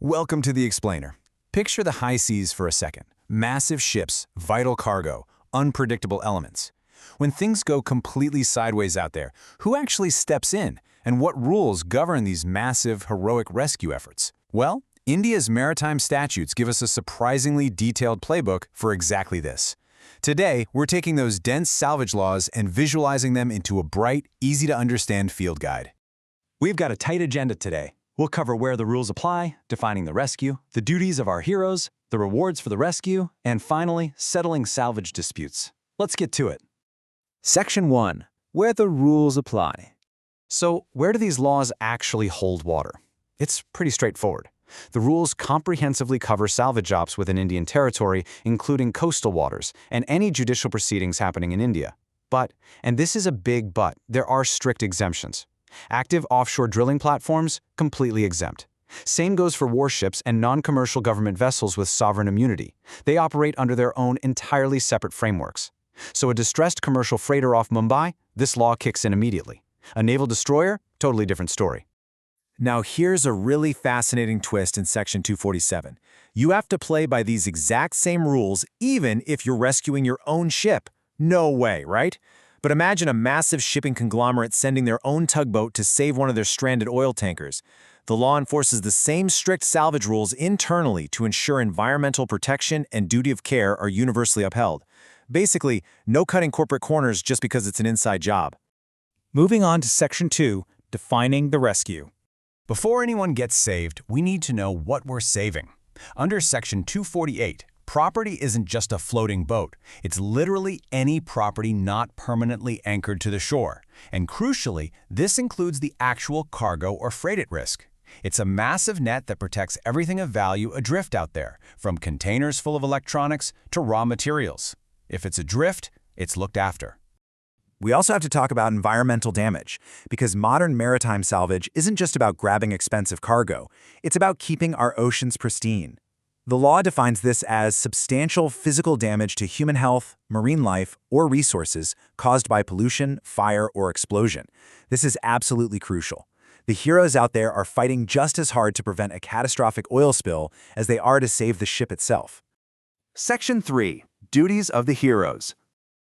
Welcome to the Explainer. Picture the high seas for a second. Massive ships, vital cargo, unpredictable elements. When things go completely sideways out there, who actually steps in? And what rules govern these massive, heroic rescue efforts? Well, India's maritime statutes give us a surprisingly detailed playbook for exactly this. Today, we're taking those dense salvage laws and visualizing them into a bright, easy-to-understand field guide. We've got a tight agenda today. We'll cover where the rules apply, defining the rescue, the duties of our heroes, the rewards for the rescue, and finally, settling salvage disputes. Let's get to it. Section 1. Where the rules apply. So, where do these laws actually hold water? It's pretty straightforward. The rules comprehensively cover salvage ops within Indian territory, including coastal waters, and any judicial proceedings happening in India. But, and this is a big but, there are strict exemptions. Active offshore drilling platforms, completely exempt. Same goes for warships and non-commercial government vessels with sovereign immunity. They operate under their own entirely separate frameworks. So a distressed commercial freighter off Mumbai, this law kicks in immediately. A naval destroyer, totally different story. Now here's a really fascinating twist in Section 247. You have to play by these exact same rules even if you're rescuing your own ship. No way, right? But imagine a massive shipping conglomerate sending their own tugboat to save one of their stranded oil tankers. The law enforces the same strict salvage rules internally to ensure environmental protection and duty of care are universally upheld. Basically, no cutting corporate corners just because it's an inside job. Moving on to Section 2, defining the rescue. Before anyone gets saved, we need to know what we're saving. Under Section 248, property isn't just a floating boat. It's literally any property not permanently anchored to the shore. And crucially, this includes the actual cargo or freight at risk. It's a massive net that protects everything of value adrift out there, from containers full of electronics to raw materials. If it's adrift, it's looked after. We also have to talk about environmental damage, because modern maritime salvage isn't just about grabbing expensive cargo. It's about keeping our oceans pristine. The law defines this as substantial physical damage to human health, marine life, or resources caused by pollution, fire, or explosion. This is absolutely crucial. The heroes out there are fighting just as hard to prevent a catastrophic oil spill as they are to save the ship itself. Section 3. Duties of the heroes.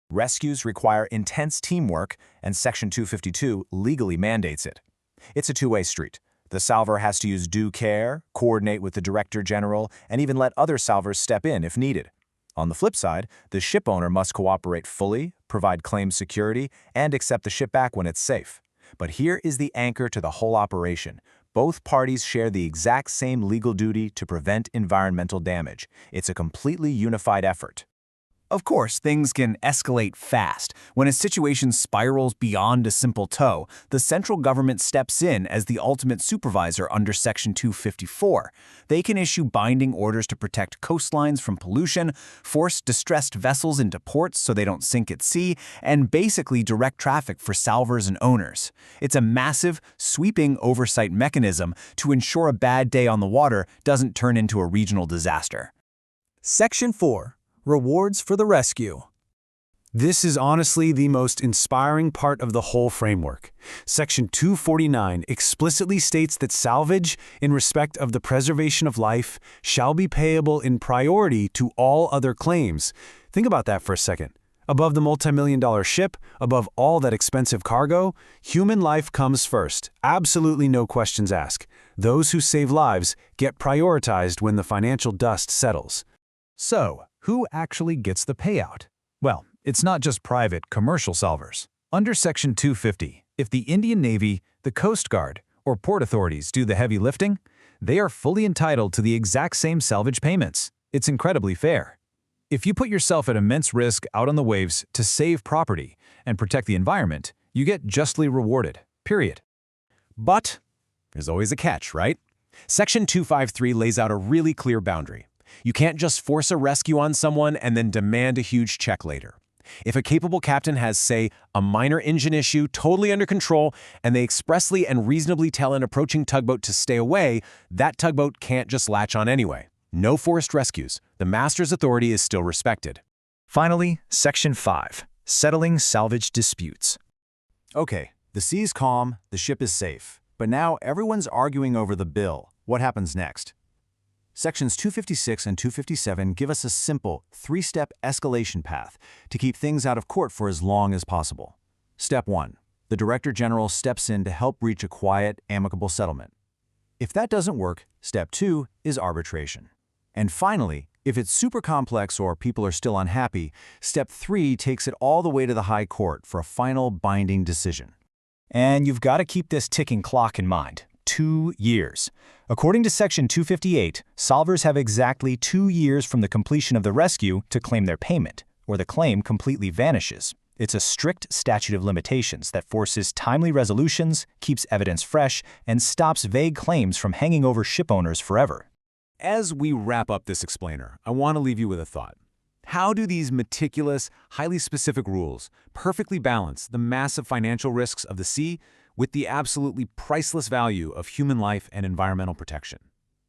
Rescues require intense teamwork, and Section 252 legally mandates it. It's a two-way street. The salver has to use due care, coordinate with the Director General, and even let other salvers step in if needed. On the flip side, the ship owner must cooperate fully, provide claim security, and accept the ship back when it's safe. But here is the anchor to the whole operation. Both parties share the exact same legal duty to prevent environmental damage. It's a completely unified effort. Of course, things can escalate fast. When a situation spirals beyond a simple tow, the central government steps in as the ultimate supervisor under Section 254. They can issue binding orders to protect coastlines from pollution, force distressed vessels into ports so they don't sink at sea, and basically direct traffic for salvers and owners. It's a massive, sweeping oversight mechanism to ensure a bad day on the water doesn't turn into a regional disaster. Section 4. Rewards for the rescue. This is honestly the most inspiring part of the whole framework. Section 249 explicitly states that salvage, in respect of the preservation of life, shall be payable in priority to all other claims. Think about that for a second. Above the multi-million-dollar ship, above all that expensive cargo, human life comes first. Absolutely no questions asked. Those who save lives get prioritized when the financial dust settles. So, who actually gets the payout? Well, it's not just private, commercial salvers. Under Section 250, if the Indian Navy, the Coast Guard, or port authorities do the heavy lifting, they are fully entitled to the exact same salvage payments. It's incredibly fair. If you put yourself at immense risk out on the waves to save property and protect the environment, you get justly rewarded, period. But there's always a catch, right? Section 253 lays out a really clear boundary. You can't just force a rescue on someone and then demand a huge check later. If a capable captain has, say, a minor engine issue totally under control, and they expressly and reasonably tell an approaching tugboat to stay away, that tugboat can't just latch on anyway. No forced rescues. The master's authority is still respected. Finally, Section 5. Settling salvage disputes. Okay, the sea's calm, the ship is safe. But now everyone's arguing over the bill. What happens next? Sections 256 and 257 give us a simple, three-step escalation path to keep things out of court for as long as possible. Step 1. The Director General steps in to help reach a quiet, amicable settlement. If that doesn't work, Step 2 is arbitration. And finally, if it's super complex or people are still unhappy, Step 3 takes it all the way to the High Court for a final binding decision. And you've got to keep this ticking clock in mind. 2 years. According to Section 258, solvers have exactly 2 years from the completion of the rescue to claim their payment, or the claim completely vanishes. It's a strict statute of limitations that forces timely resolutions, keeps evidence fresh, and stops vague claims from hanging over ship owners forever. As we wrap up this explainer, I want to leave you with a thought. How do these meticulous, highly specific rules perfectly balance the massive financial risks of the sea with the absolutely priceless value of human life and environmental protection?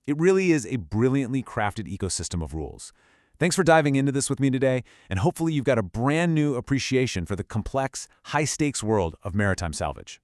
It really is a brilliantly crafted ecosystem of rules. Thanks for diving into this with me today, and hopefully you've got a brand new appreciation for the complex, high-stakes world of maritime salvage.